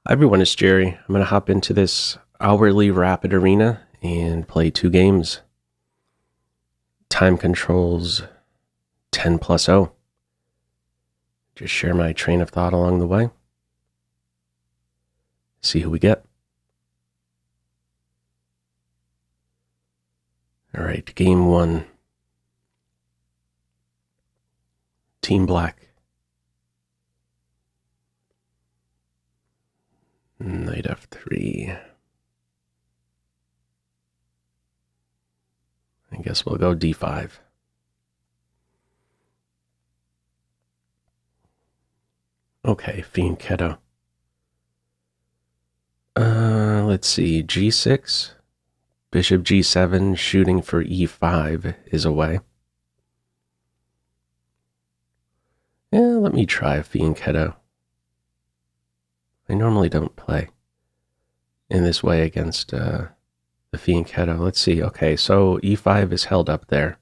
Hi everyone, it's Jerry. I'm going to hop into this hourly rapid arena and play 2 games. Time controls 10+0. Just share my train of thought along the way. See who we get. All right, game 1. Team Black. Knight F3. I guess we'll go D5. Okay, Fianchetto. Let's see, G6. Bishop G7 shooting for E5 is away. Yeah, let me try Fianchetto. I normally don't play in this way against the Fianchetto. Let's see. Okay, so E5 is held up there.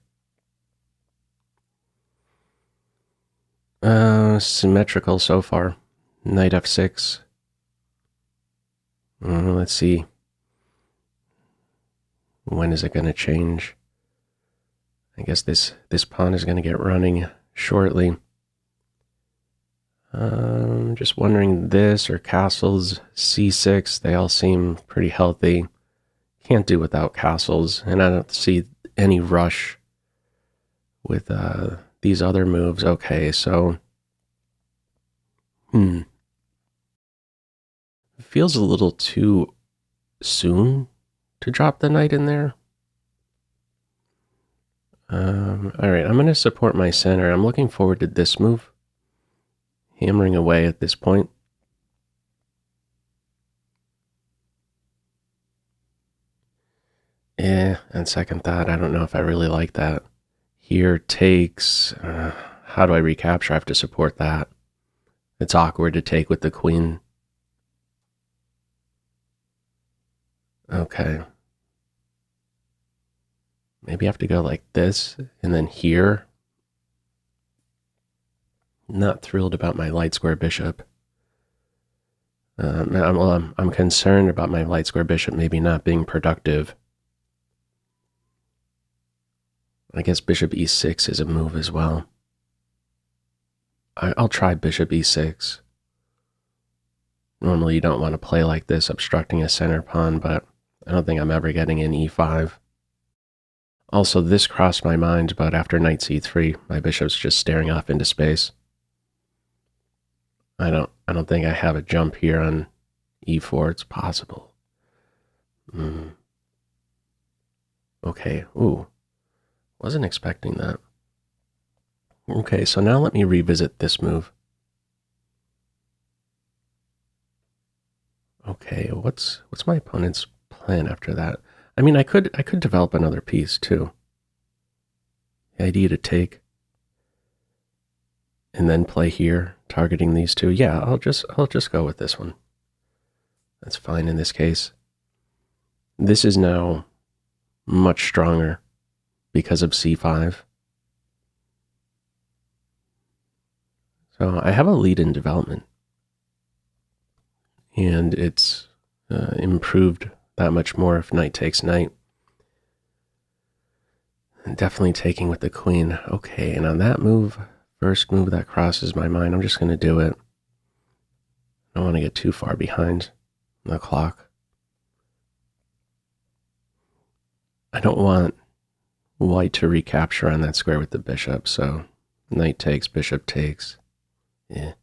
Symmetrical so far. Knight F6. Let's see. When is it going to change? I guess this pawn is going to get running shortly. Just wondering, this or castles, C6, they all seem pretty healthy. Can't do without castles, and I don't see any rush with these other moves. Okay, so it feels a little too soon to drop the knight in there. All right, I'm going to support my center. I'm looking forward to this move. Hammering away at this point. And second thought, I don't know if I really like that. Here takes, how do I recapture? I have to support that. It's awkward to take with the queen. Okay. Maybe I have to go like this, and then here. Not thrilled about my light square bishop. I'm concerned about my light square bishop maybe not being productive. I guess bishop e6 is a move as well. I'll try bishop e6. Normally you don't want to play like this, obstructing a center pawn, but I don't think I'm ever getting in e5. Also, this crossed my mind, but after knight c3, my bishop's just staring off into space. I don't think I have a jump here on e4. It's possible. Okay. Ooh. Wasn't expecting that. Okay, so now let me revisit this move. Okay, what's my opponent's plan after that? I mean, I could develop another piece too. The idea to take and then play here, targeting these two. Yeah, I'll just go with this one. That's fine in this case. This is now much stronger because of c5. So I have a lead in development. And it's improved that much more if knight takes knight. And definitely taking with the queen. Okay, and on that move, first move that crosses my mind, I'm just going to do it. I don't want to get too far behind the clock. I don't want white to recapture on that square with the bishop, so knight takes, bishop takes. Yeah.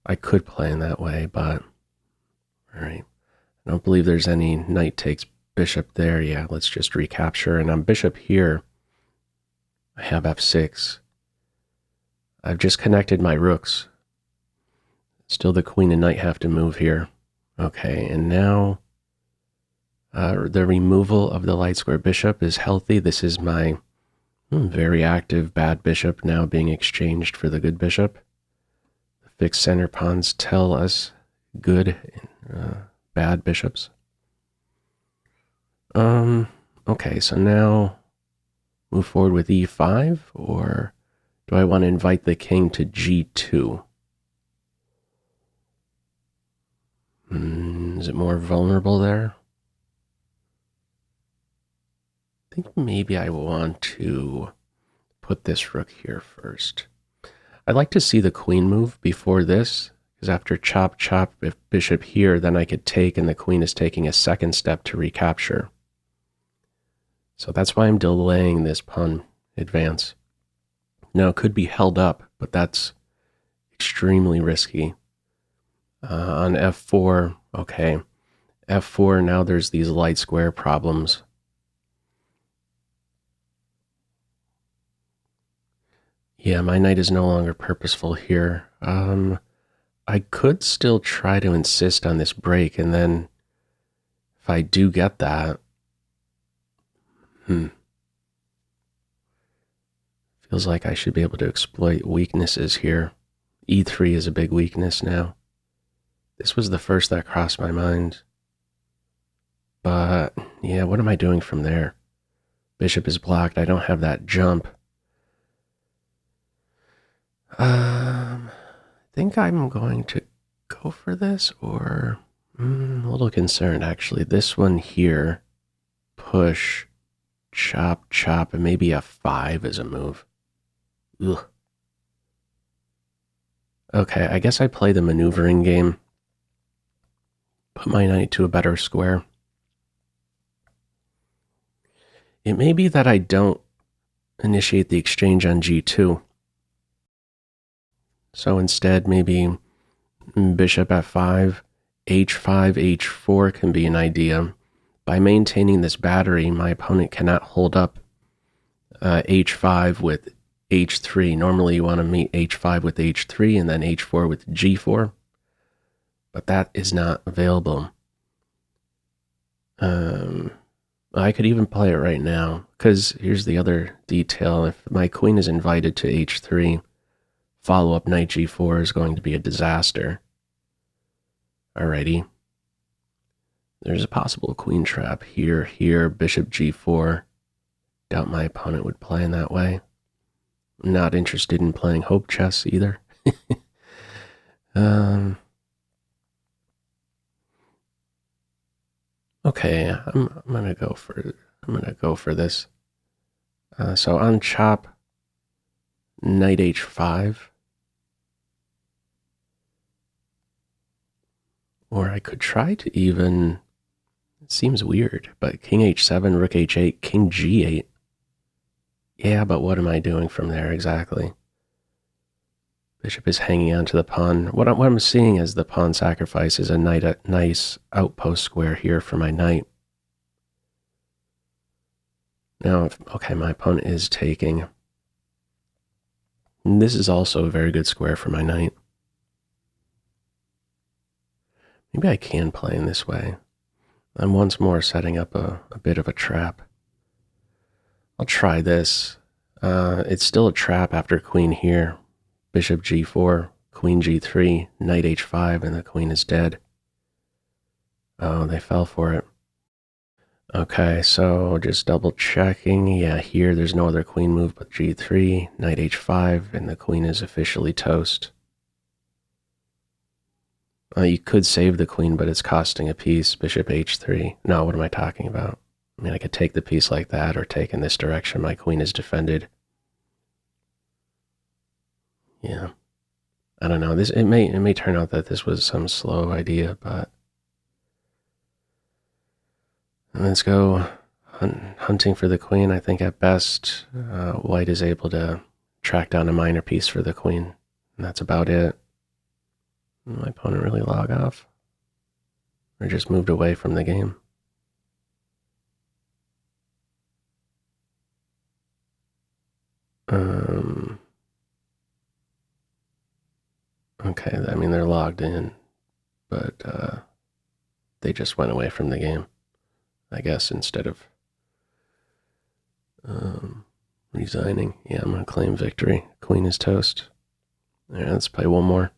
I could play in that way, but all right. I don't believe there's any knight takes bishop there. Yeah, let's just recapture. And on bishop here, I have f6. I've just connected my rooks. Still the queen and knight have to move here. Okay, and now the removal of the light square bishop is healthy. This is my very active bad bishop now being exchanged for the good bishop. The fixed center pawns tell us good and bad bishops. Okay, so now move forward with e5, or do I want to invite the king to g2? Is it more vulnerable there? I think maybe I want to put this rook here first. I'd like to see the queen move before this, because after chop chop, if bishop here, then I could take, and the queen is taking a second step to recapture. So that's why I'm delaying this pawn advance. Now, it could be held up, but that's extremely risky. On f4, okay. f4, now there's these light square problems. Yeah, my knight is no longer purposeful here. I could still try to insist on this break, and then if I do get that, feels like I should be able to exploit weaknesses here. e3 is a big weakness now. This was the first that crossed my mind. But, yeah, what am I doing from there? Bishop is blocked. I don't have that jump. I think I'm going to go for this, or I'm a little concerned, actually. This one here, push, chop, chop, and maybe f5 is a move. Ugh. Okay, I guess I play the maneuvering game. Put my knight to a better square. It may be that I don't initiate the exchange on g2. So instead, maybe bishop f5, h5, h4 can be an idea. By maintaining this battery, my opponent cannot hold up h5 with h3. Normally you want to meet h5 with h3 and then h4 with g4, but that is not available. I could even play it right now, because here's the other detail. If my queen is invited to h3, follow-up knight g4 is going to be a disaster. Alrighty. There's a possible queen trap here, bishop g4. Doubt my opponent would play in that way. I'm not interested in playing hope chess either. Okay, I'm gonna go for this. So on chop, knight h5. Or I could try to even, it seems weird, but king h7, rook h8, king g8. Yeah, but what am I doing from there exactly? Bishop is hanging onto the pawn. What I'm seeing as the pawn sacrifice is a nice outpost square here for my knight. Now, okay, my opponent is taking. And this is also a very good square for my knight. Maybe I can play in this way. I'm once more setting up a bit of a trap. I'll try this. It's still a trap after queen here. Bishop g4, queen g3, knight h5, and the queen is dead. Oh, they fell for it. Okay, so just double checking. Yeah, here there's no other queen move but g3, knight h5, and the queen is officially toast. You could save the queen, but it's costing a piece. Bishop h3. No, what am I talking about? I mean, I could take the piece like that or take in this direction. My queen is defended. Yeah. I don't know. It may turn out that this was some slow idea, but let's go hunting for the queen. I think at best, white is able to track down a minor piece for the queen, and that's about it. My opponent really log off, or just moved away from the game. Okay, I mean, they're logged in, but they just went away from the game, I guess, instead of resigning. Yeah, I'm going to claim victory. Queen is toast. All right, let's play one more.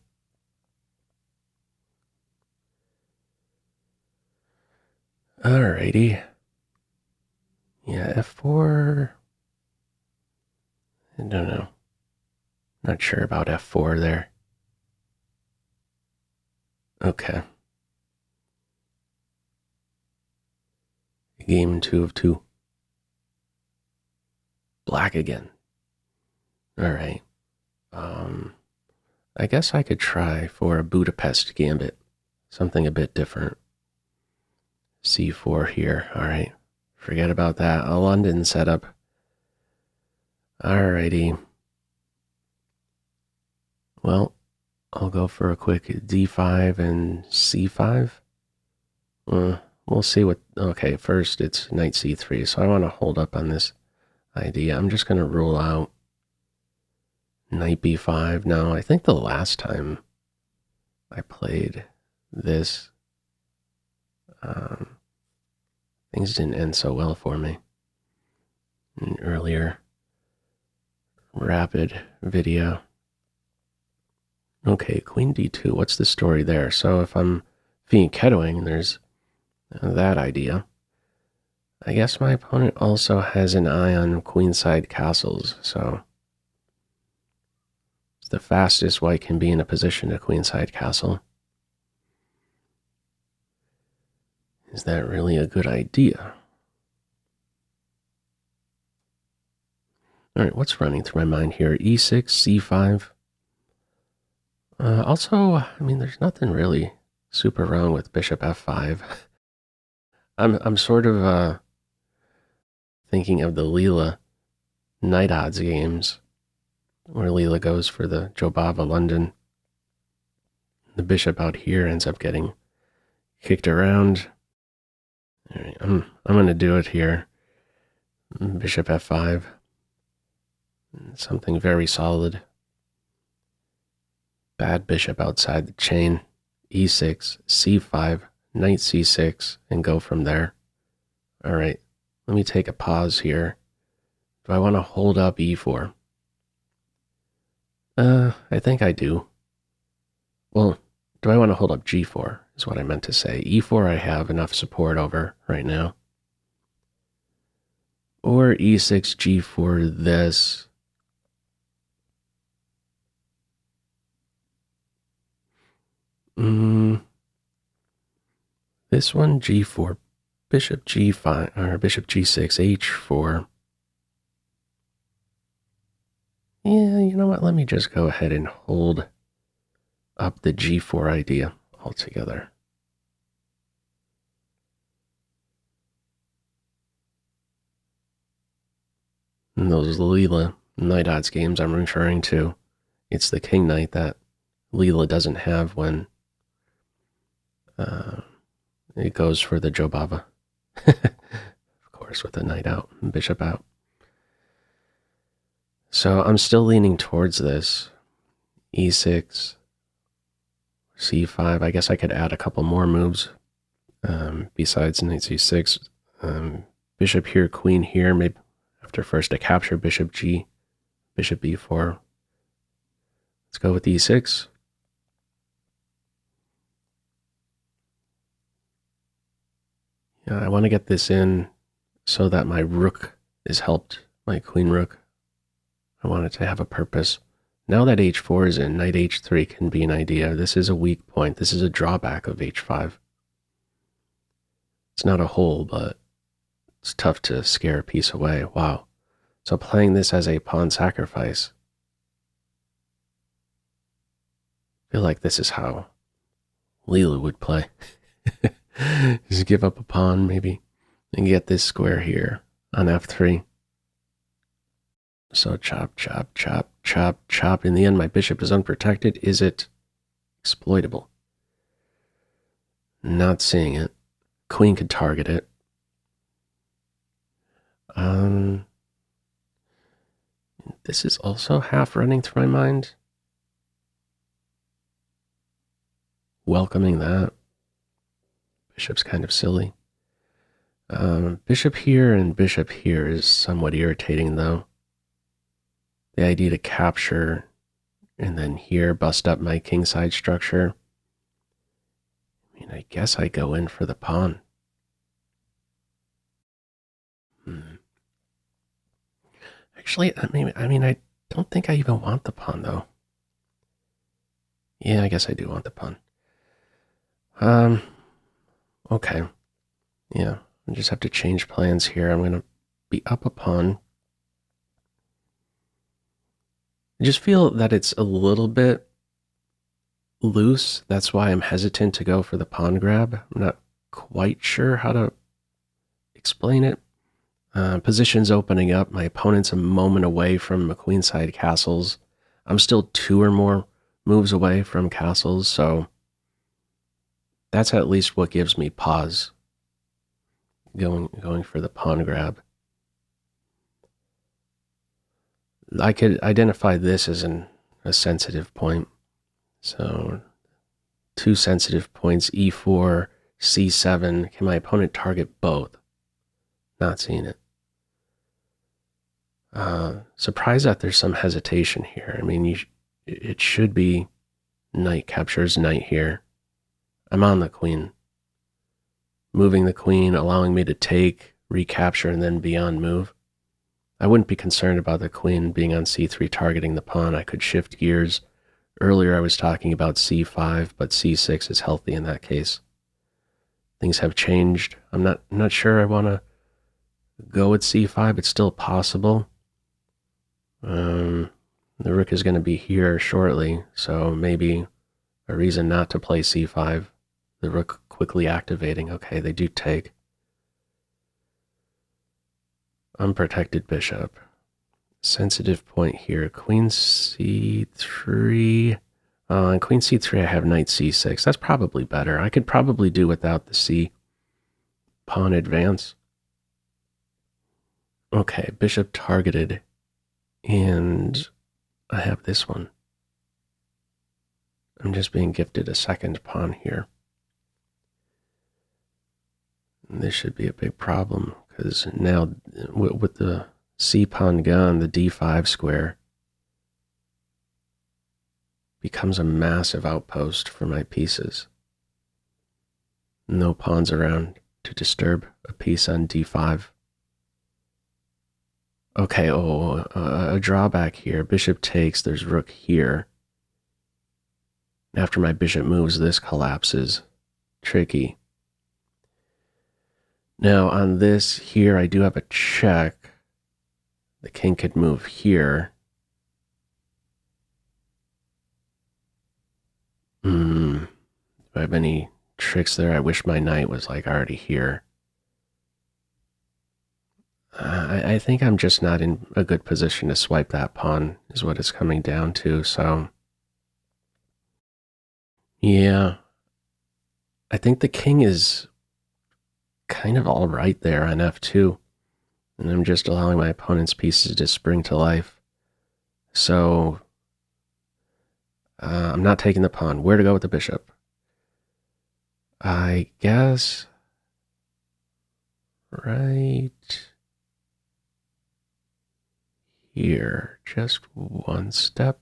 Alrighty. Yeah, f4. I don't know. Not sure about f4 there. Okay. Game 2 of 2. Black again. Alright. I guess I could try for a Budapest gambit. Something a bit different. C4 here. Alright. Forget about that. A London setup. Alrighty. Well, I'll go for a quick D5 and C5. We'll see what... Okay, first it's knight C3, so I want to hold up on this idea. I'm just going to rule out knight B5. Now, I think the last time I played this, things didn't end so well for me. An earlier rapid video. Okay, queen D2. What's the story there? So if I'm Fianchettoing, there's that idea. I guess my opponent also has an eye on queenside castles, so it's the fastest white can be in a position to queenside castle. Is that really a good idea? All right, what's running through my mind here? E6, C5. Also, I mean, there's nothing really super wrong with bishop F5. I'm sort of thinking of the Leela night odds games, where Leela goes for the Jobava London. The bishop out here ends up getting kicked around. All right, I'm going to do it here. Bishop F5. Something very solid. Bad bishop outside the chain. E6, C5, knight C6, and go from there. All right, let me take a pause here. Do I want to hold up E4? I think I do. Well, do I want to hold up G4 is what I meant to say. E4 I have enough support over right now. Or E6, G4 this. This one, G4, bishop G5, or bishop G6, H4. Yeah, you know what? Let me just go ahead and hold up the G4 idea altogether. And those Leela night odds games I'm referring to, it's the king knight that Leela doesn't have when it goes for the Jobava. Of course, with the knight out and bishop out. So I'm still leaning towards this. E6, C5. I guess I could add a couple more moves besides knight C6. Bishop here, queen here. Maybe after first I capture bishop G, bishop B4. Let's go with E6. Yeah, I want to get this in so that my rook is helped, my queen rook. I want it to have a purpose. Now that H4 is in, knight H3 can be an idea. This is a weak point. This is a drawback of H5. It's not a hole, but it's tough to scare a piece away. Wow. So playing this as a pawn sacrifice. I feel like this is how Leela would play. Just give up a pawn, maybe, and get this square here on F3. So chop, chop, chop, chop, chop. In the end, my bishop is unprotected. Is it exploitable? Not seeing it. Queen could target it. This is also half running through my mind. Welcoming that. Bishop's kind of silly. Bishop here and bishop here is somewhat irritating, though. The idea to capture and then here bust up my kingside structure. I mean, I guess I go in for the pawn. Actually, I mean, I don't think I even want the pawn, though. Yeah, I guess I do want the pawn. Okay. Yeah, I just have to change plans here. I'm going to be up a pawn. I just feel that it's a little bit loose. That's why I'm hesitant to go for the pawn grab. I'm not quite sure how to explain it. Position's opening up. My opponent's a moment away from queenside castles. I'm still 2 or more moves away from castles, so that's at least what gives me pause going for the pawn grab. I could identify this as a sensitive point. So 2 sensitive points, e4, c7. Can my opponent target both? Not seeing it. Surprised that there's some hesitation here. I mean, it should be knight captures knight here. I'm on the queen. Moving the queen, allowing me to take, recapture, and then beyond move. I wouldn't be concerned about the queen being on c3 targeting the pawn. I could shift gears. Earlier I was talking about c5, but c6 is healthy in that case. Things have changed. I'm not sure I want to go with c5. It's still possible. The rook is going to be here shortly, so maybe a reason not to play c5. The rook quickly activating. Okay, they do take. Unprotected bishop. Sensitive point here. Queen c3. And queen c3, I have knight c6. That's probably better. I could probably do without the c pawn advance. Okay, bishop targeted. And I have this one. I'm just being gifted a second pawn here. And this should be a big problem, because now with the c pawn gone, the d5 square becomes a massive outpost for my pieces. No pawns around to disturb a piece on d5. Okay, a drawback here. Bishop takes, there's rook here. After my bishop moves, this collapses. Tricky. Now on this here, I do have a check. The king could move here. Do I have any tricks there? I wish my knight was like already here. I think I'm just not in a good position to swipe that pawn, is what it's coming down to. So, yeah, I think the king is kind of all right there on f2. And I'm just allowing my opponent's pieces to spring to life. So, I'm not taking the pawn. Where to go with the bishop? I guess right here, just one step.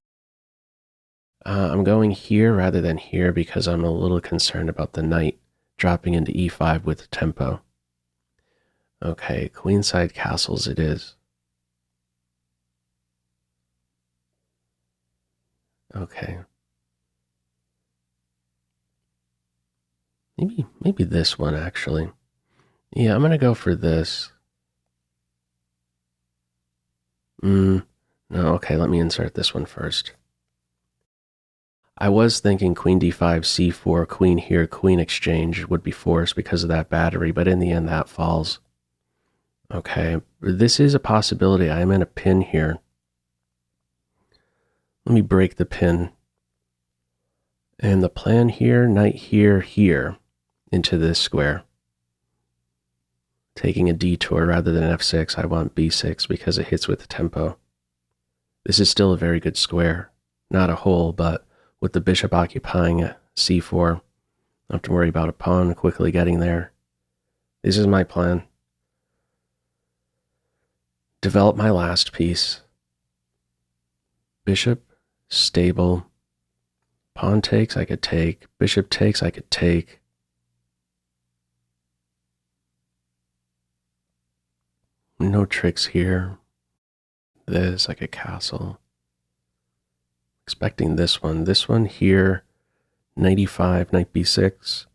I'm going here rather than here because I'm a little concerned about the knight dropping into e5 with tempo. Okay, queenside castles it is. Okay. Maybe this one actually. Yeah, I'm gonna go for this. No, okay, let me insert this one first. I was thinking queen d5, c4, queen here, queen exchange would be forced because of that battery, but in the end that falls. Okay, this is a possibility. I am in a pin here. Let me break the pin. And the plan here, knight here, here, into this square. Taking a detour rather than f6, I want b6 because it hits with the tempo. This is still a very good square. Not a hole, but with the bishop occupying c4, I don't have to worry about a pawn quickly getting there. This is my plan. Develop my last piece. Bishop, stable. Pawn takes, I could take. Bishop takes, I could take. No tricks here. This, like a castle. Expecting this one. This one here, knight e5, knight b6.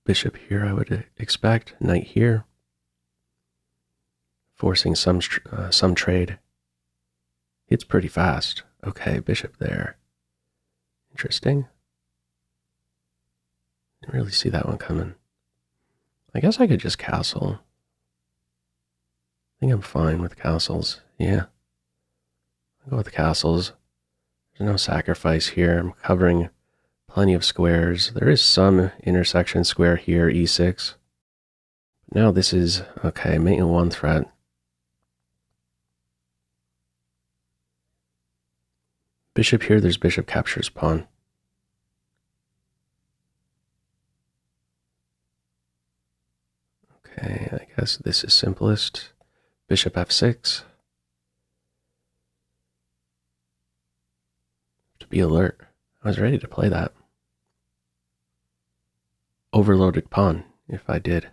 Bishop here, I would expect. Knight here. Forcing some trade. It's pretty fast. Okay, bishop there. Interesting. Didn't really see that one coming. I guess I could just castle. I think I'm fine with castles. Yeah. I'll go with castles. There's no sacrifice here. I'm covering plenty of squares. There is some intersection square here, e6. Now this is, okay, mate in one threat. Bishop here, there's bishop captures pawn. Okay, I guess this is simplest. Bishop f6. To be alert. I was ready to play that. Overloaded pawn, if I did.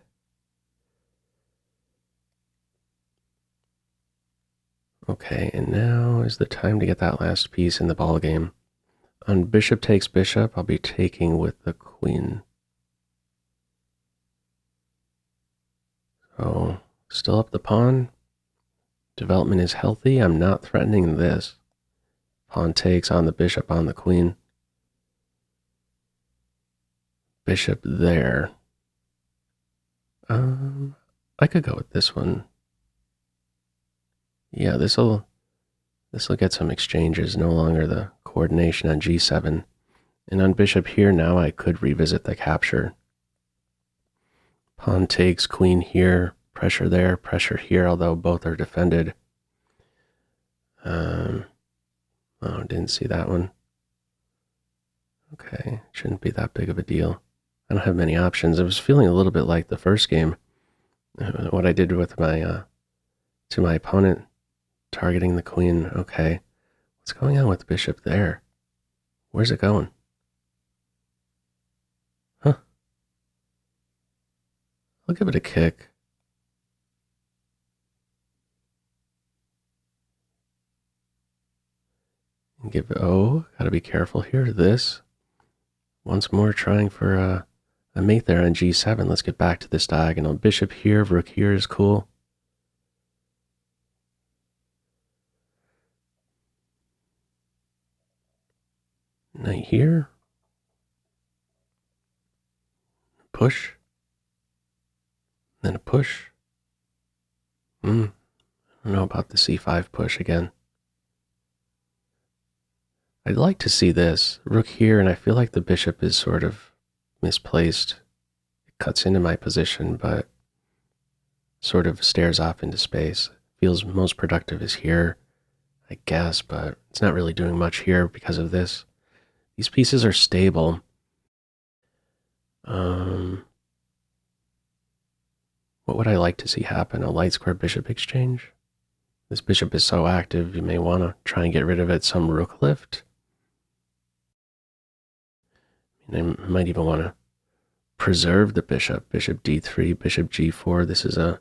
Okay, and now is the time to get that last piece in the ball game. On bishop takes bishop, I'll be taking with the queen. So, still up the pawn. Development is healthy. I'm not threatening this. Pawn takes on the bishop on the queen. Bishop there. I could go with this one. Yeah, this'll get some exchanges. No longer the coordination on g7. And on bishop here now I could revisit the capture. Pawn takes, queen here, pressure there, pressure here, although both are defended. Oh, didn't see that one. Okay, shouldn't be that big of a deal. I don't have many options. I was feeling a little bit like the first game. What I did with my, to my opponent, targeting the queen. Okay, what's going on with bishop there? Where's it going? Huh. I'll give it a kick. Gotta be careful here. This. Once more trying for a mate there on g7. Let's get back to this diagonal. Bishop here, rook here is cool. Knight here. Push. Then a push. I don't know about the c5 push again. I'd like to see this. Rook here, and I feel like the bishop is sort of misplaced. It cuts into my position, but sort of stares off into space. Feels most productive is here, I guess, but it's not really doing much here because of this. These pieces are stable. What would I like to see happen? A light square bishop exchange? This bishop is so active, you may want to try and get rid of it. Some rook lift. I might even want to preserve the bishop. Bishop d3, bishop g4. This is a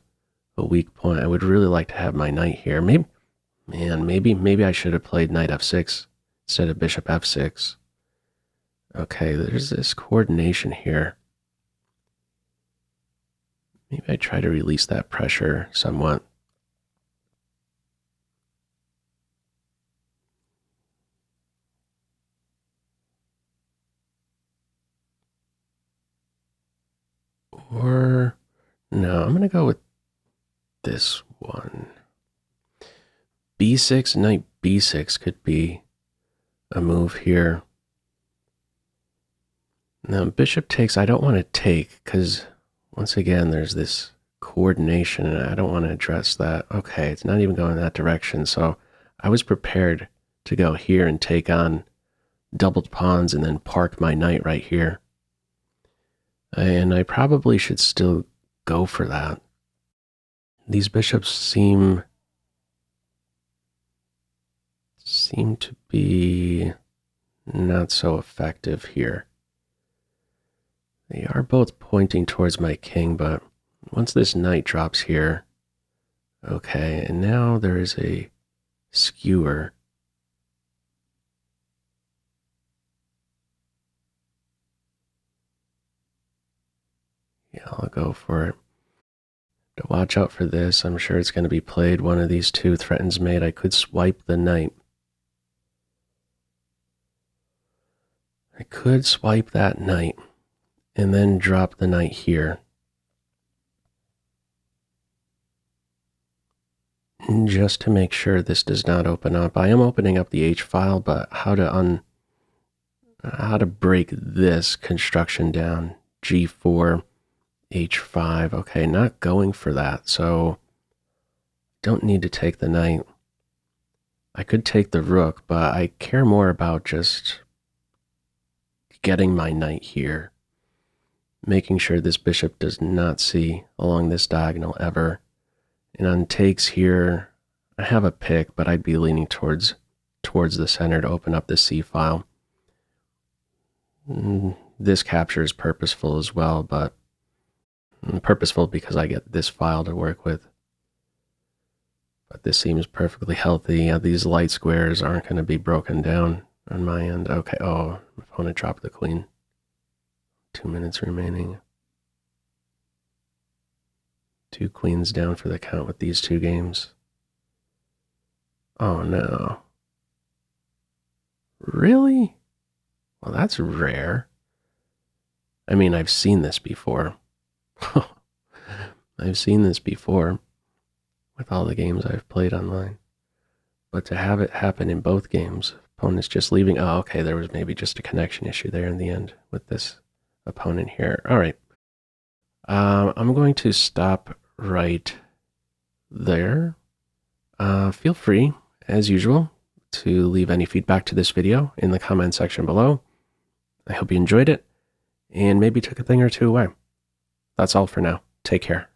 weak point. I would really like to have my knight here. Maybe I should have played knight f6 instead of bishop f6. Okay, there's this coordination here. Maybe I try to release that pressure somewhat. Or, no, I'm going to go with this one. b6, knight b6 could be a move here. Now, bishop takes, I don't want to take, because once again, there's this coordination, and I don't want to address that. Okay, it's not even going that direction, so I was prepared to go here and take on doubled pawns and then park my knight right here. And I probably should still go for that. These bishops seem to be not so effective here. They are both pointing towards my king, but once this knight drops here, okay, and now there is a skewer. Yeah, I'll go for it. To watch out for this. I'm sure it's going to be played. One of these two threatens mate. I could swipe the knight. I could swipe that knight and then drop the knight here. Just to make sure this does not open up. I am opening up the H file, but how to break this construction down. G4, H5. Okay, not going for that. So don't need to take the knight. I could take the rook, but I care more about just getting my knight here. Making sure this bishop does not see along this diagonal ever. And on takes here, I have a pick, but I'd be leaning towards the center to open up the C file. This capture is purposeful as well, but purposeful because I get this file to work with. But this seems perfectly healthy. These light squares aren't going to be broken down on my end. Okay, oh, my opponent dropped the queen. 2 minutes remaining. 2 queens down for the count with these 2 games. Oh no. Really? Well, that's rare. I mean, I've seen this before. I've seen this before with all the games I've played online. But to have it happen in both games, opponent's just leaving. Oh, okay, there was maybe just a connection issue there in the end with this opponent here. All right. I'm going to stop right there. Feel free, as usual, to leave any feedback to this video in the comment section below. I hope you enjoyed it and maybe took a thing or two away. That's all for now. Take care.